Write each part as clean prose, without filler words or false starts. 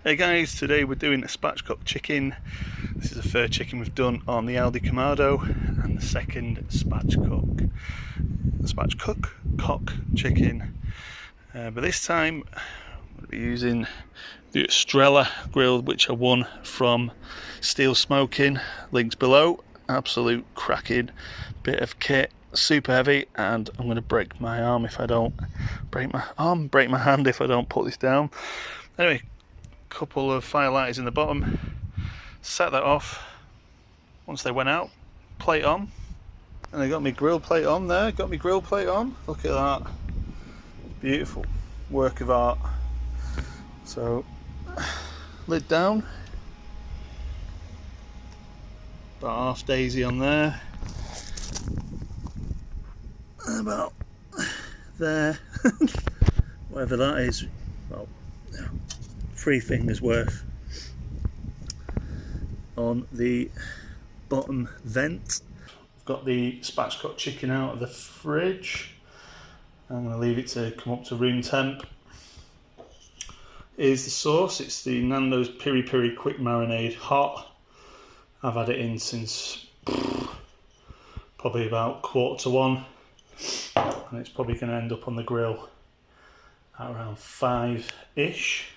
Hey guys, today we're doing a spatchcock chicken. This is the third chicken we've done on the Aldi Kamado and the second spatchcock chicken. But this time we'll be using the Estrella grill, which I won from Steel Smoking. Links below. Absolute cracking bit of kit, super heavy, and I'm going to break my arm if I don't break my hand if I don't put this down. Anyway, couple of firelighters in the bottom, set that off. Once they went out, plate on, and I got my grill plate on there. Look at that, beautiful work of art. So lid down, about half daisy on there, and about there whatever that is, well, 3 fingers worth on the bottom vent. I've got the spatchcock chicken out of the fridge. I'm going to leave it to come up to room temp. Here's the sauce. It's the Nandos Piri Piri Quick Marinade Hot. I've had it in since probably about 1:45, and it's probably going to end up on the grill at around 5-ish.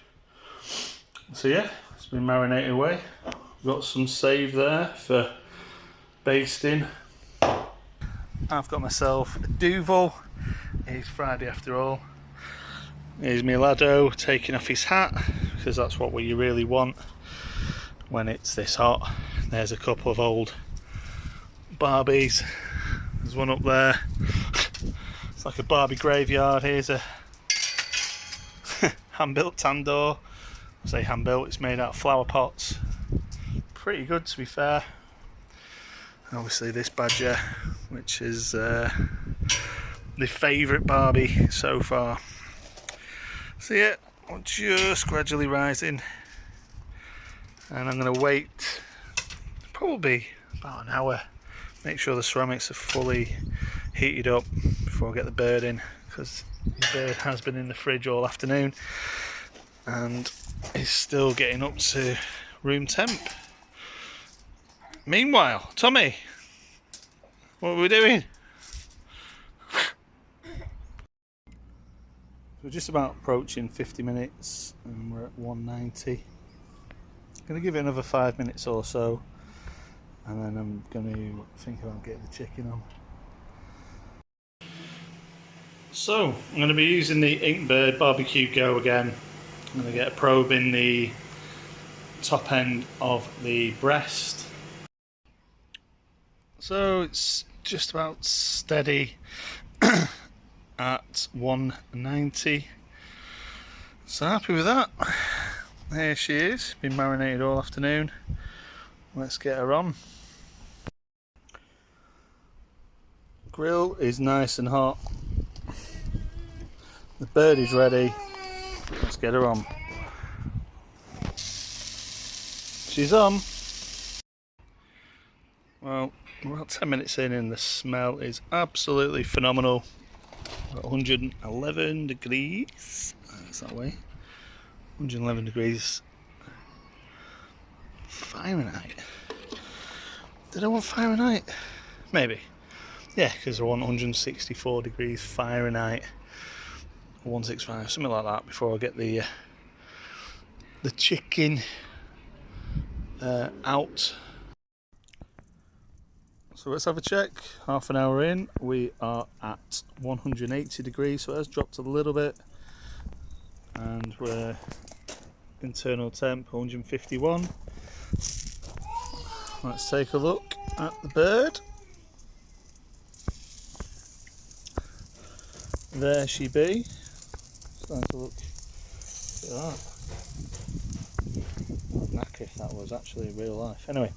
So yeah, it's been marinated away. Got some save there for basting. I've got myself a Duvel. It's Friday after all. Here's my laddo taking off his hat, because that's what you really want when it's this hot. There's a couple of old Barbies. There's one up there. It's like a Barbie graveyard. Here's a hand-built tandoor. I say hand-built, it's made out of flower pots. Pretty good, to be fair. And obviously this badger, which is the favourite Barbie so far. So yeah, I'm just gradually rising, and I'm going to wait probably about an hour. Make sure the ceramics are fully heated up before I get the bird in, because the bird has been in the fridge all afternoon and is still getting up to room temp. Meanwhile, Tommy, what are we doing? We're just about approaching 50 minutes and we're at 190. I'm going to give it another 5 minutes or so, and then I'm going to think about getting the chicken on. So I'm going to be using the Inkbird BBQ Go again. I'm going to get a probe in the top end of the breast. So it's just about steady at 190. So happy with that. There she is, been marinated all afternoon. Let's get her on. Grill is nice and hot. The bird is ready. Let's get her on. She's on. Well, we're about 10 minutes in and the smell is absolutely phenomenal. 111 degrees. That's that way. 111 degrees Fahrenheit. Did I want Fahrenheit? Maybe. Yeah, because I want 164 degrees Fahrenheit. 165, something like that, before I get the chicken out. So let's have a check. Half an hour in, we are at 180 degrees, so it has dropped a little bit, and we're internal temp 151. Let's take a look at the bird. There she be. Starting to look at that. Knacker if that was actually real life. Anyway,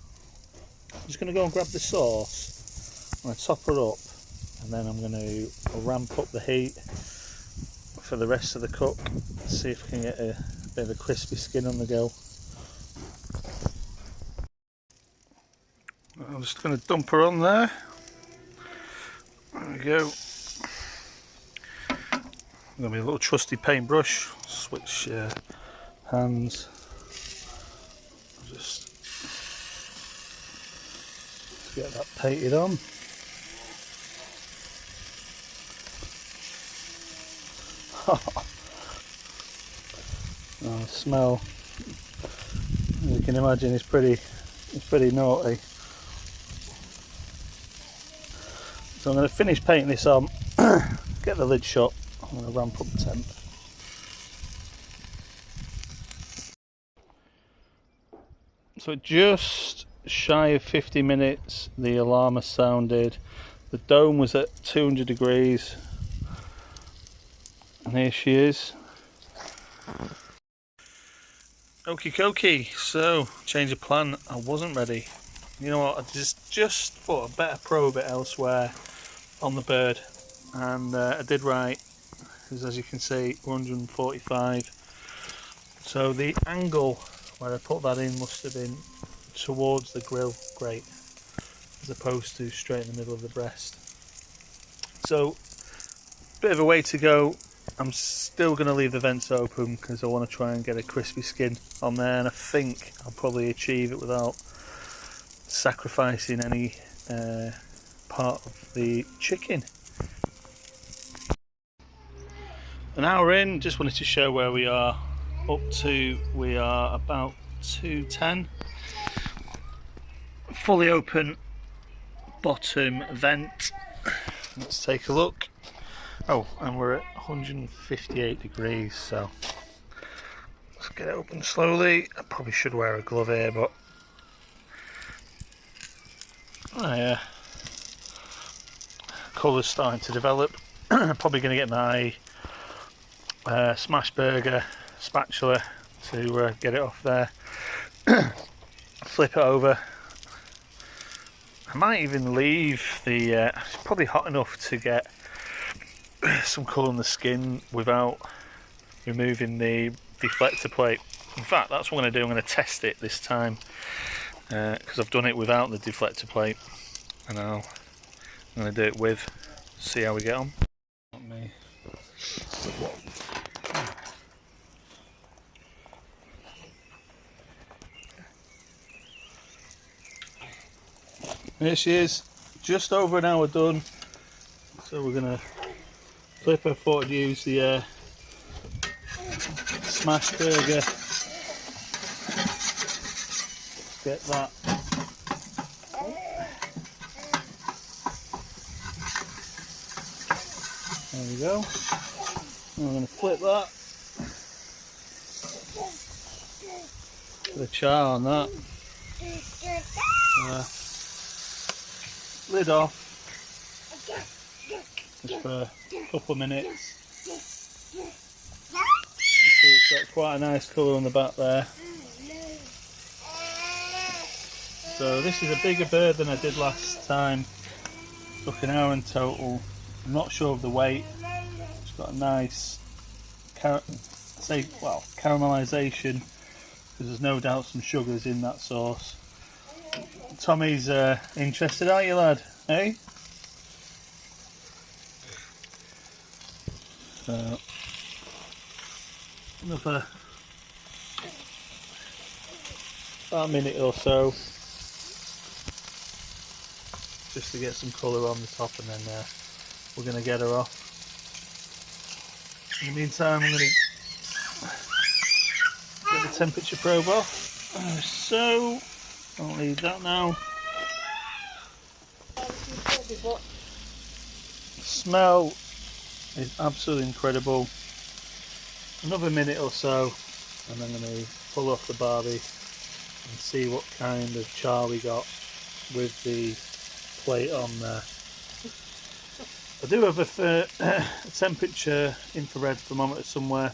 I'm just going to go and grab the sauce. I'm going to top her up, and then I'm going to ramp up the heat for the rest of the cook. See if I can get a bit of a crispy skin on the go. I'm just going to dump her on there. There we go. I'm going to be a little trusty paintbrush. Switch hands. Just get that painted on. Oh, the smell, as you can imagine, is pretty naughty. So I'm going to finish painting this on, get the lid shut. I'm going to ramp up the temp. So just shy of 50 minutes the alarm has sounded. The dome was at 200 degrees and here she is. Okie dokie, so change of plan. I wasn't ready. You know what, I just thought I'd better probe it elsewhere on the bird, and I did right, because as you can see 145, so the angle where I put that in must have been towards the grill grate as opposed to straight in the middle of the breast. So bit of a way to go. I'm still going to leave the vents open because I want to try and get a crispy skin on there, and I think I'll probably achieve it without sacrificing any part of the chicken. An hour in, just wanted to show where we are up to. We are about 210. Fully open bottom vent. Let's take a look. Oh, and we're at 158 degrees, so let's get it open slowly. I probably should wear a glove here, but colour's starting to develop. I'm probably going to get my smash burger spatula to get it off there. Flip it over. I might even leave the it's probably hot enough to get some colour on the skin without removing the deflector plate. In fact, that's what I'm going to do. I'm going to test it this time because I've done it without the deflector plate, and I'm going to do it with, see how we get on. Here she is, just over an hour done. So we're going to flip her. Thought I'd use the smash burger. Let's get that. There we go. And we're going to flip that. Put a char on that. Lid off. Just for a couple of minutes. You see it's got quite a nice colour on the back there. So this is a bigger bird than I did last time. Took an hour in total. I'm not sure of the weight. It's got a nice caramelisation, because there's no doubt some sugars in that sauce. Tommy's interested, aren't you, lad? Hey? So another about a minute or so, just to get some colour on the top, and then we're going to get her off. In the meantime, I'm going to get the temperature probe off. So I'll leave that now. The smell is absolutely incredible. Another minute or so, and I'm going to pull off the barbie and see what kind of char we got with the plate on there. I do have a temperature infrared thermometer somewhere.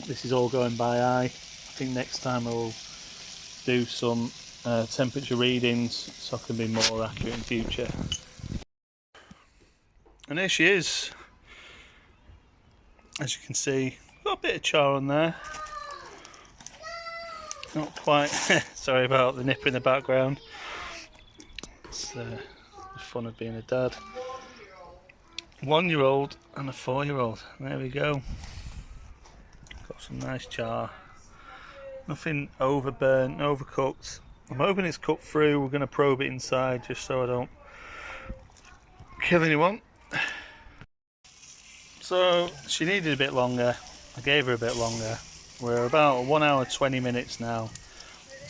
This is all going by eye. I think next time I will do some temperature readings so I can be more accurate in future. And here she is. As you can see, got a bit of char on there. Not quite. Sorry about the nipper in the background. It's the fun of being a dad. 1-year-old and a 4-year-old. There we go. Got some nice char. Nothing overburnt, overcooked. I'm hoping it's cooked through. We're going to probe it inside just so I don't kill anyone. So she needed a bit longer. I gave her a bit longer. We're about 1 hour 20 minutes now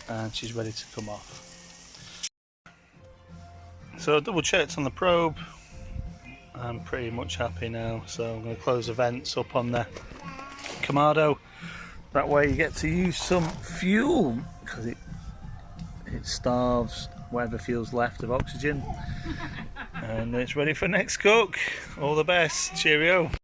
and she's ready to come off. So I double checked on the probe. I'm pretty much happy now, so I'm going to close the vents up on the Kamado. That way you get to use some fuel because it starves whatever fuel's left of oxygen. And it's ready for next cook. All the best. Cheerio.